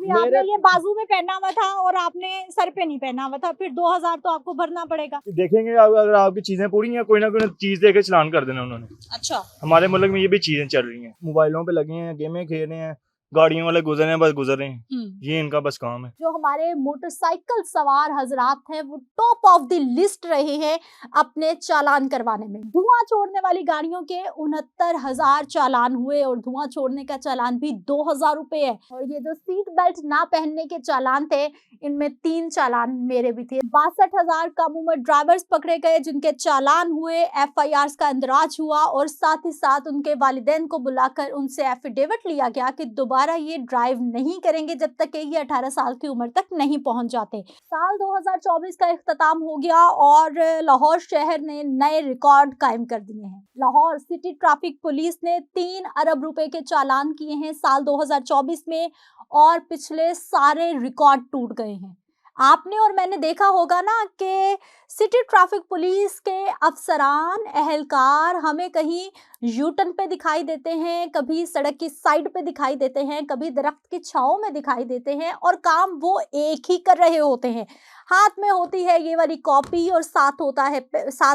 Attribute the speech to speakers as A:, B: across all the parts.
A: अभी आपने ये बाजू में पहना हुआ था और आपने सर पे नहीं पहना हुआ था, फिर 2000 तो आपको भरना पड़ेगा।
B: देखेंगे अगर आपकी चीजें पूरी हैं, कोई ना कोई चीज देके चलान कर देना उन्होंने।
A: अच्छा,
B: हमारे मुल्क में ये भी चीजें चल रही हैं, मोबाइलों पे लगे हैं, गेमें खेल रहे हैं, गाड़ियों वाले गुजर रहे हैं, बस गुजर रहे हैं, ये इनका बस काम है।
A: जो हमारे मोटरसाइकिल सवार हजरात हैं वो टॉप ऑफ द लिस्ट रहे हैं अपने चालान करवाने में। धुआं छोड़ने वाली गाड़ियों के 69,000 चालान हुए और धुआं छोड़ने का चालान भी 2,000 रुपए है। और ये जो सीट बेल्ट ना पहनने के चालान थे, इनमें 3 चालान मेरे भी थे। 62,000 कम उम्र ड्राइवर्स पकड़े गए जिनके चालान हुए, FIRs का इंदराज हुआ और साथ ही साथ उनके वालिदैन को बुलाकर उनसे एफिडेविट लिया गया कि दोबारा ये ड्राइव नहीं करेंगे जब तक कि ये 18 साल की उम्र तक नहीं पहुंच जाते। साल 2024 का इख्तिताम हो गया और लाहौर शहर ने नए रिकॉर्ड कायम कर दिए हैं। लाहौर सिटी ट्रैफिक पुलिस ने 3 अरब रुपए के चालान किए हैं साल 2024 में और पिछले सारे रिकॉर्ड टूट गए हैं। आपने और मैंने देखा होगा ना कि सिटी ट्रैफिक पुलिस के अफसरान एहलकार हमें कहीं यूटर्न पे दिखाई देते हैं, कभी सड़क की साइड पे दिखाई देते हैं, कभी दरख्त की छांव में दिखाई देते हैं और काम वो एक ही कर रहे होते हैं। हाथ में होती है ये वाली कॉपी और साथ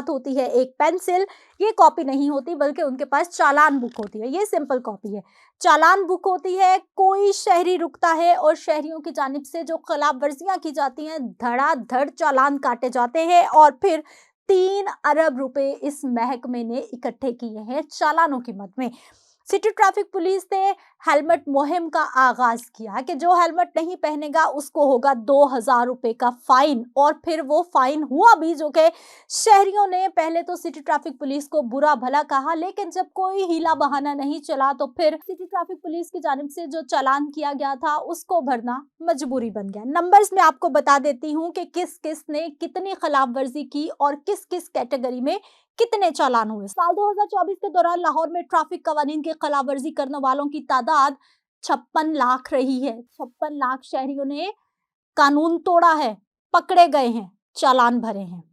A: होती है एक पेंसिल। ये कॉपी नहीं होती बल्कि उनके पास चालान बुक होती है। ये सिंपल कॉपी है, चालान बुक होती है। कोई शहरी रुकता है और शहरियों की जानिब से जो खिलाफ वर्जियां की जाती हैं, धड़ाधड़ चालान काटे जाते हैं और फिर 3 अरब रुपए इस महकमे ने इकट्ठे किए हैं चालानों की मद में। सिटी ट्रैफिक पुलिस ने हेलमेट मुहिम का आगाज किया कि जो हेलमेट नहीं पहनेगा उसको होगा 2,000 रुपए का फाइन। और फिर वो फाइन हुआ भी, जो कि शहरियों ने पहले तो सिटी ट्रैफिक पुलिस को बुरा भला कहा, लेकिन जब कोई हीला बहाना नहीं चला तो फिर सिटी ट्रैफिक पुलिस की जानिब से जो चालान किया गया था उसको भरना मजबूरी बन गया। नंबर्स में आपको बता देती हूँ कि किस किस ने कितनी खिलाफ वर्जी की और किस किस कैटेगरी में कितने चालान हुए। साल 2024 के दौरान लाहौर में ट्रैफिक कवानीन की खिलाफ वर्जी करने वालों की तादाद 56 लाख रही है। 56 लाख शहरियों ने कानून तोड़ा है, पकड़े गए हैं, चालान भरे हैं।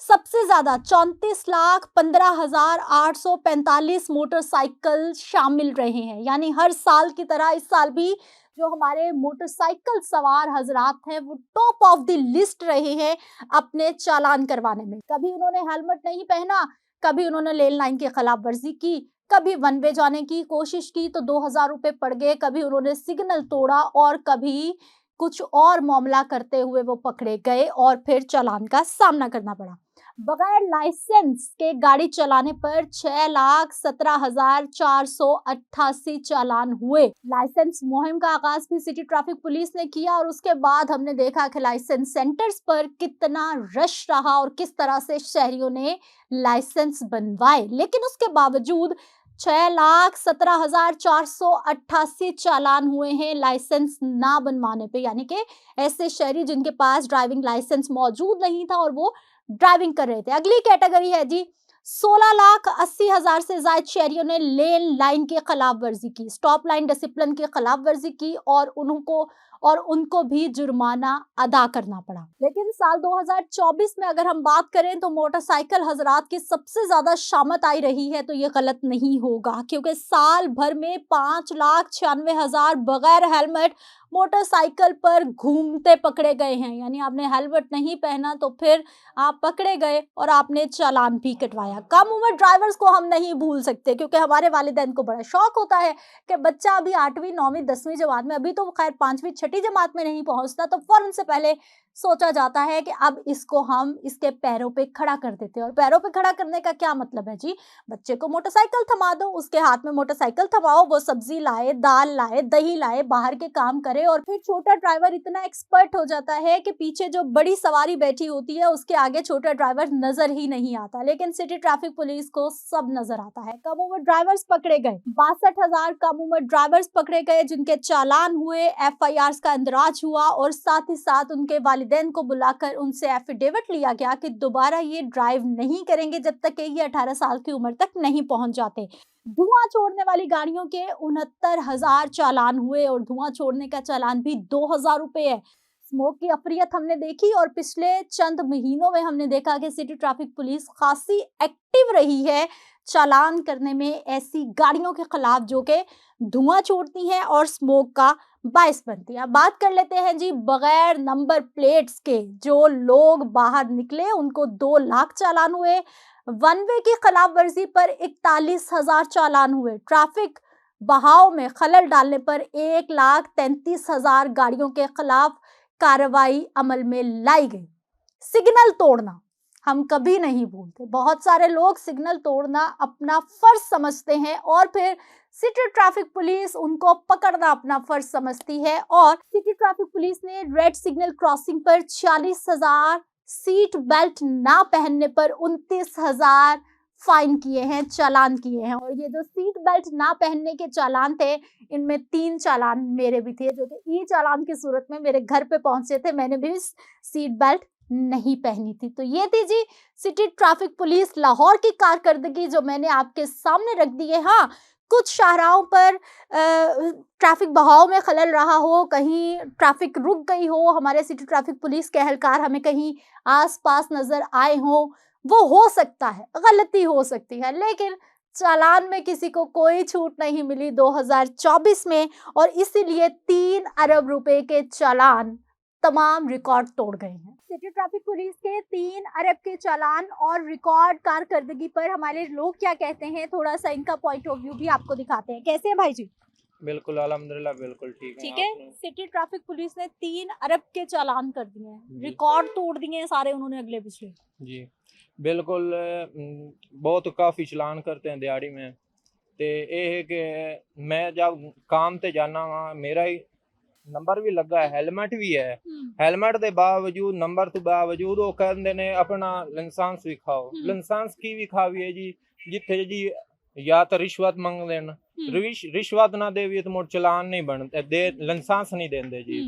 A: सबसे ज्यादा 34,15,845 मोटरसाइकिल शामिल रहे हैं। यानी हर साल की तरह इस साल भी जो हमारे मोटरसाइकिल सवार हजरात हैं वो टॉप ऑफ द लिस्ट रहे हैं अपने चालान करवाने में। कभी उन्होंने हेलमेट नहीं पहना, कभी उन्होंने लेन लाइन की खिलाफ वर्जी की, कभी वन वे जाने की कोशिश की तो 2,000 रुपए पड़ गए, कभी उन्होंने सिग्नल तोड़ा और कभी कुछ और मामला करते हुए वो पकड़े गए और फिर चालान का सामना करना पड़ा। बगैर लाइसेंस के गाड़ी चलाने पर 6,17,488 चालान हुए। लाइसेंस मुहिम का आगाज भी सिटी ट्रैफिक पुलिस ने किया और उसके बाद हमने देखा कि लाइसेंस सेंटर्स पर कितना रश रहा और किस तरह से शहरियों ने लाइसेंस बनवाए। लेकिन उसके बावजूद 6,17,488 चालान हुए हैं लाइसेंस ना बनवाने पे। यानी कि ऐसे शहरी जिनके पास ड्राइविंग लाइसेंस मौजूद नहीं था और वो ड्राइविंग कर रहे थे। अगली कैटेगरी है जी 16,80,000 से ज्यादा शहरियों ने लेन लाइन की खिलाफ वर्जी की, स्टॉप लाइन डिसिप्लिन की खिलाफ वर्जी की और उनको भी जुर्माना अदा करना पड़ा। लेकिन साल 2024 में अगर हम बात करें तो मोटरसाइकिल हजरात की सबसे ज्यादा शामत आई रही है, तो ये गलत नहीं होगा क्योंकि साल भर में 5,96,000 बगैर हेलमेट मोटरसाइकिल पर घूमते पकड़े गए हैं। यानी आपने हेलमेट नहीं पहना तो फिर आप पकड़े गए और आपने चालान भी कटवाया। कम उम्र ड्राइवर्स को हम नहीं भूल सकते क्योंकि हमारे वालिदैन को बड़ा शौक होता है कि बच्चा अभी 8वीं 9वीं 10वीं जमात में, अभी तो खैर 5वीं 6ठी जमात में नहीं पहुंचता, तो फौरन से पहले सोचा जाता है कि अब इसको हम इसके पैरों पे खड़ा कर देते हैं। और पैरों पे खड़ा करने का क्या मतलब है जी? बच्चे को मोटरसाइकिल थमा दो, उसके हाथ में मोटरसाइकिल थमाओ, वो सब्जी लाए, दाल लाए, दही लाए, बाहर के काम करे और फिर छोटा ड्राइवर इतना एक्सपर्ट हो जाता है कि पीछे जो बड़ी सवारी बैठी होती है उसके आगे छोटा ड्राइवर नजर ही नहीं आता। लेकिन सिटी ट्रैफिक पुलिस को सब नजर आता है। कम उम्र ड्राइवर्स पकड़े गए, 62,000 कम उम्र ड्राइवर्स पकड़े गए जिनके चालान हुए, FIRs का इंदराज हुआ और साथ ही साथ उनके वालिदैन को बुलाकर उनसे एफिडेविट लिया गया कि दोबारा ये ड्राइव नहीं करेंगे जब तक कि ये 18 साल की उम्र तक नहीं पहुंच जाते। धुआं छोड़ने वाली गाड़ियों के 69,000 चालान हुए और धुआं छोड़ने का चालान भी 2,000 रुपए है। स्मोक की अफरियत हमने देखी और पिछले चंद महीनों में हमने देखा कि सिटी ट्रैफिक पुलिस खासी एक्टिव रही है चालान करने में ऐसी गाड़ियों के खिलाफ जो कि धुआं छोड़ती हैं और स्मोक का बाइस बनती है। अब बात कर लेते हैं जी बगैर नंबर प्लेट्स के जो लोग बाहर निकले उनको 2 लाख चालान हुए। वन वे की खिलाफ वर्जी पर 41,000 चालान हुए। ट्रैफिक बहाव में खलल डालने पर 1,33,000 गाड़ियों के खिलाफ कार्रवाई अमल में लाई गई। सिग्नल तोड़ना हम कभी नहीं भूलते। बहुत सारे लोग सिग्नल तोड़ना अपना फर्ज समझते हैं और फिर सिटी ट्रैफिक पुलिस उनको पकड़ना अपना फर्ज समझती है और सिटी ट्रैफिक पुलिस ने रेड सिग्नल क्रॉसिंग पर 40,000, सीट बेल्ट ना पहनने पर 29,000 फाइन किए हैं, चालान किए हैं। और ये जो सीट बेल्ट ना पहनने के चालान थे इनमें 3 चालान मेरे भी थे जो कि ई चालान की सूरत में मेरे घर पे पहुंचे थे। मैंने भी सीट बेल्ट नहीं पहनी थी। तो ये थी जी सिटी ट्रैफिक पुलिस लाहौर की कारकर्दगी जो मैंने आपके सामने रख दी है। हाँ, कुछ शाहराहों पर ट्रैफिक बहाव में खलल रहा हो, कहीं ट्रैफिक रुक गई हो, हमारे सिटी ट्रैफिक पुलिस के एहलकार हमें कहीं आसपास नजर आए हो, वो हो सकता है, गलती हो सकती है, लेकिन चालान में किसी को कोई छूट नहीं मिली 2024 में और इसीलिए 3 अरब रुपए के चालान तमाम रिकॉर्ड तोड़ गए हैं। सिटी ट्रैफिक पुलिस के 3 अरब के चालान और रिकॉर्ड कारकर्दगी पर हमारे लोग क्या कहते हैं, थोड़ा सा इनका पॉइंट ऑफ व्यू भी आपको दिखाते हैं। कैसे है भाई जी?
C: बिल्कुल अल्हम्दुलिल्लाह बिल्कुल ठीक है।
A: ठीक है, सिटी ट्रैफिक पुलिस ने 3 अरब के चालान कर दिए हैं, रिकॉर्ड तोड़ दिए हैं सारे उन्होंने अगले पिछले।
C: जी बिल्कुल बहुत काफ़ी चलान करते हैं दिहाड़ी में। ते ये है कि मैं जब काम ते जाना वा मेरा ही नंबर भी लगा है, हेलमेट भी है, हेलमेट के बावजूद नंबर तो बावजूद वो कहते ने अपना लाइसेंस विखाओ। लाइसेंस की विखावी है जी जिथे जी या तो रिश्वत मंग देन, रिश्वत ना देवी तो मोड़ चलान नहीं बनते, दे लाइसेंस नहीं देंदे जी।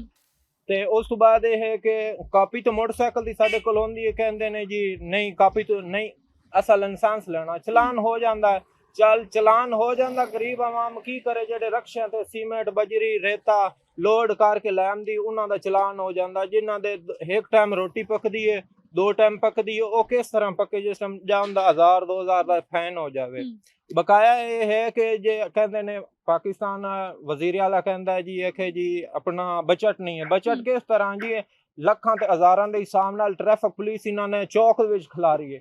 C: ते उस तो बाद ये है कि कापी तो मोटरसाइकिल की साडे कोल होंदी है, कहंदे ने जी नहीं कापी तो नहीं असा लाइसेंस लेना, चलान हो जाता है। चलान हो जाता, गरीब आवाम की करे जेडे रक्शियां ते सीमेंट बजरी रेता लोड करके लैंदी उन्हां दा चलान हो जाता। जिन्हां दे एक टाइम रोटी पकदी है 2 टाइम पकदी है वो किस तरह पके जिस टाइम जांदा 1000-2000 का फाइन हो जावे। बकाया ये है कि जे कहते ने पाकिस्तान वजीर आला कहता है जी कि जी अपना बजट नहीं है। बजट किस तरह जी लखां ते हजारां दे हिसाब नाल ट्रैफिक पुलिस इन्हां ने चौक विच खिला रही है।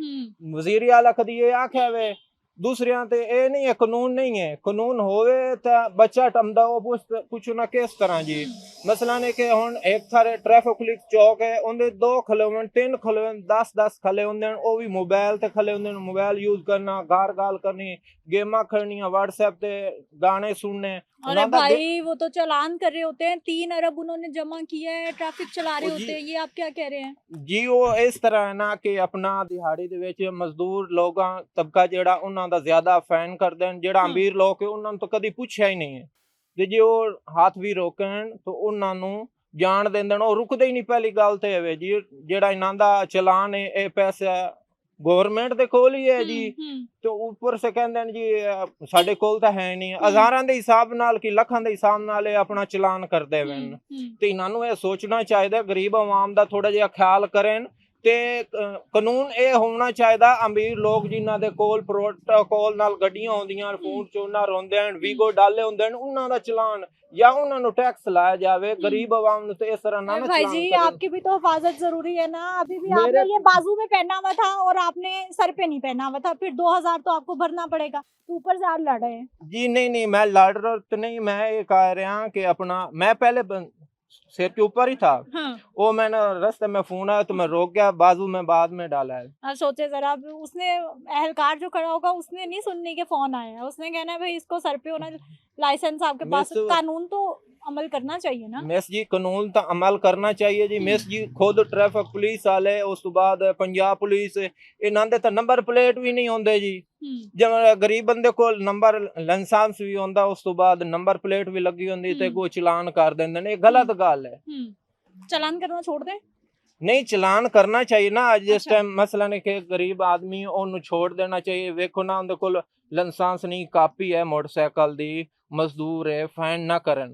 C: वजीर आला कदी ये आख्या वे दूसरियां ते ये नहीं है कानून नहीं है, कानून होवे तो बजट आंदा वो पुछना किस तरह जी। मसला ने कि हुण एक थारे ट्रैफिक पुलिस चौक है उनदे 2 खले होवन 3 खले होवन 10 खले होंदे वो भी मोबाइल ते खले होंदे, मोबाइल यूज करना, गाल करनी, गेमां खेलनियां, व्हाट्सएप ते गाने सुनने।
A: अरे भाई वो तो चालान कर रहे होते हैं, 3 अरब उन्होंने जमा किया है, ट्रैफिक चला रहे होते हैं, ये आप क्या कह रहे हैं?
C: जी वो इस तरह है ना कि अपना दिहाड़ी दे विच मजदूर लोगां तबका जेड़ा उन्हां दा ज्यादा फाइन कर देन, जेड़ा अमीर लोग है उन्हां तो कदी पुछया ही नहीं है। ते जे वो हाथ भी रोकन तो उन्हां नू जान देंदे वो रुकदे ही नहीं। पहली गल ते है जी जेड़ा इन्हां दा चलान है ये पैसा गवर्नमेंट दे कोल ही है जी, तो ऊपर से कहंदे ने जी साडे कोल तो है नहीं, हजारां दे हिसाब नाल कि लखां दे हिसाब नाल अपना चलान करदे वन। ते इन्हां नू ये सोचना चाहिए गरीब आवाम दा थोड़ा जिहा ख्याल करें ते कानून ये होना चाहिए अमीर लोग जिन्हां दे कोल प्रोटोकॉल नाल गड्डियां होंदियां फोन चोना रोंदे हैं वीगो डाले होंदे हैं उन्हां दा चलान या उन्हां नू टैक्स लाया जावे। गरीब आवाम नू तो इस तरह ना
A: भाई जी आपकी भी तो हिफाजत जरूरी है ना। अभी भी आपने ये बाजू में पहना हुआ था और आपने सर पे नहीं पहना हुआ था, फिर 2000 तो आपको भरना पड़ेगा, तो ऊपर से आप लड़ रहे हैं
C: जी। नहीं मैं लड़ रहा तो नहीं, मैं ये कह रहा कि अपना मैं पहले सिर के ऊपर ही था। वो मैंने रास्ते में फोन आया तो मैं रोक गया, बाजू में बाद में डाला है।
A: सोचे जरा उसने एहलकार जो खड़ा होगा उसने नहीं सुनने के फोन आया, उसने कहना है भाई इसको सर पे होना लाइसेंस आपके पास, कानून तो अमल करना चाहिए ना।
C: मिस जी कानून तो अमल करना चाहिए जी। मिस जी खुद ट्रैफिक पुलिस वाले उस तो बाद पंजाब पुलिस इन्हां दे तो नंबर प्लेट भी नहीं होंदे जी। जब गरीब बंदे को नंबर लाइसेंस भी होंदा उस तो बाद नंबर प्लेट भी लगी होंदी ते को चलान कर देंदे ने, गलत गल है।
A: चलान करना छोड़ दे
C: नहीं चलान करना चाहिए ना। जिस टाइम मसला ने कि गरीब आदमी ओनू छोड़ देना चाहिए। वेखो ना उनके कोल लाइसेंस नहीं, कापी है मोटरसाइकिल दी, मजदूर है, फाइन ना करन,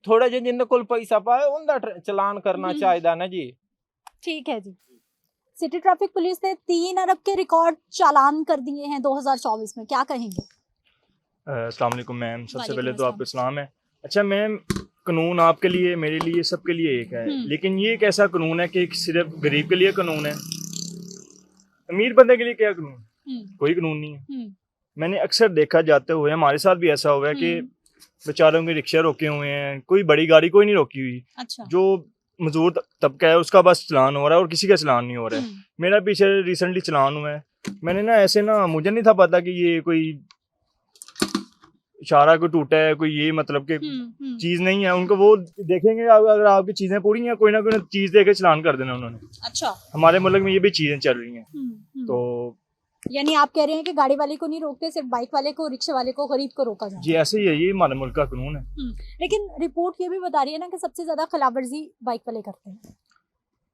C: थोड़ा जिहा जिंदे कोल पैसा पाए उनदा चलान करना चाहिए ना जी।
A: ठीक है जी। सिटी ट्रैफिक पुलिस ने 3 अरब के रिकॉर्ड चालान कर दिए हैं 2024 में, क्या कहेंगे?
B: अस्सलाम वालेकुम मैम, सबसे पहले तो आपको सलाम है। अच्छा मैम, कानून आपके लिए, मेरे लिए, सबके लिए एक है, लेकिन ये एक ऐसा कानून है कि सिर्फ गरीब के लिए कानून है, अमीर बंदे के लिए क्या कानून? कोई कानून नहीं है। मैंने अक्सर देखा जाते हुए, हमारे साथ भी ऐसा हुआ है कि बेचारों के रिक्शा रोके हुए हैं, कोई बड़ी गाड़ी कोई नहीं रोकी हुई।
A: अच्छा।
B: जो मजदूर तबका है उसका बस चलान हो रहा है और किसी का चलान नहीं हो रहा है। मेरा पीछे रिसेंटली चलान हुआ है, मैंने ना ऐसे ना, मुझे नहीं था पता कि ये कोई इशारा कोई टूटा है, कोई ये मतलब कि चीज नहीं है। उनको वो देखेंगे अगर आपकी चीजें पूरी हैं, कोई ना कोई चीज देके चलान कर देना उन्होंने।
A: अच्छा।
B: हमारे मुल्क में ये भी चीजें चल रही हैं। तो
A: यानी आप कह रहे हैं कि गाड़ी वाले को नहीं रोकते, सिर्फ बाइक वाले को, रिक्शा वाले को, गरीब को रोका जाए।
B: जी ऐसे ही है, ये हमारे मुल्क का कानून है।
A: लेकिन रिपोर्ट ये भी बता रही है ना कि सबसे ज्यादा खिलाफवर्जी बाइक वाले करते हैं।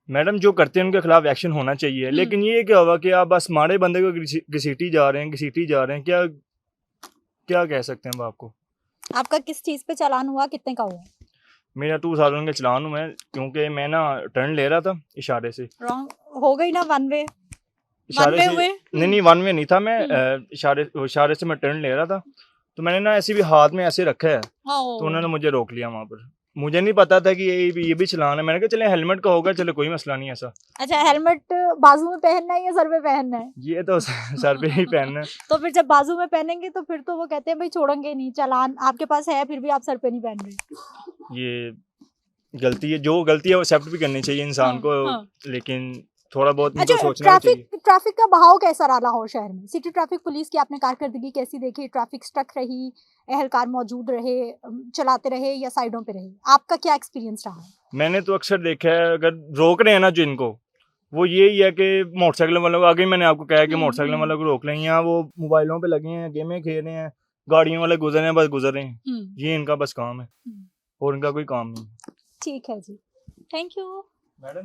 B: मैडम जो करते हैं उनके खिलाफ एक्शन होना चाहिए, लेकिन ये क्या हुआ कि आप बस माड़े बंदे को घसीटी जा रहे हैं, क्या क्या कह सकते हैं हम आपको।
A: आपका किस चीज पे चालान हुआ, कितने का हुआ?
B: मेरा 2000 का चलान हुआ है, क्योंकि मैं ना टर्न ले रहा था इशारे से।
A: रॉन्ग हो गई ना, वन वे
B: इशारे से
A: हुए?
B: नहीं वन वे नहीं था, मैं इशारे से मैं टर्न ले रहा था, तो मैंने ना ऐसे भी हाथ में ऐसे रखा है, तो उन्होंने मुझे रोक लिया वहाँ पर। मुझे नहीं पता था कि ये भी चलान है। मैंने कहा चले हेलमेट का होगा, चलो कोई मसला नहीं ऐसा।
A: अच्छा, हेलमेट बाजू में पहनना है या सर पे पहनना है?
B: ये तो सर पे ही पहनना है।
A: तो फिर जब बाजू में पहनेंगे तो फिर तो वो कहते हैं भाई छोड़ेंगे नहीं, चालान आपके पास है फिर भी आप सर पे नहीं पहन रहे।
B: ये गलती है, जो गलती है वो एक्सेप्ट भी करनी चाहिए इंसान को, लेकिन थोड़ा बहुत इनको सोचना चाहिए।
A: ट्रैफिक का बहाव कैसा रहा लाहौर शहर में? सिटी ट्रैफिक पुलिस की आपने कारकर्दगी कैसी देखी? ट्रैफिक स्टक रही, एहलकार मौजूद रहे, चलाते रहे या साइडों पे रहे? आपका क्या एक्सपीरियंस रहा है?
B: मैंने तो अक्सर देखा है, अगर रोक रहे हैं ना जो इनको, वो यही है कि मोटरसाइकिल वालों को, आगे मैंने आपको कहा कि मोटरसाइकिल वालों को रोक लें, यहाँ वो मोबाइलों पे लगे हैं, गेमें खेल रहे हैं, गाड़ियों वाले गुजर रहे हैं, बस गुजर रहे हैं। ये इनका बस काम है और इनका कोई काम नहीं।
A: ठीक है जी, थैंक यू।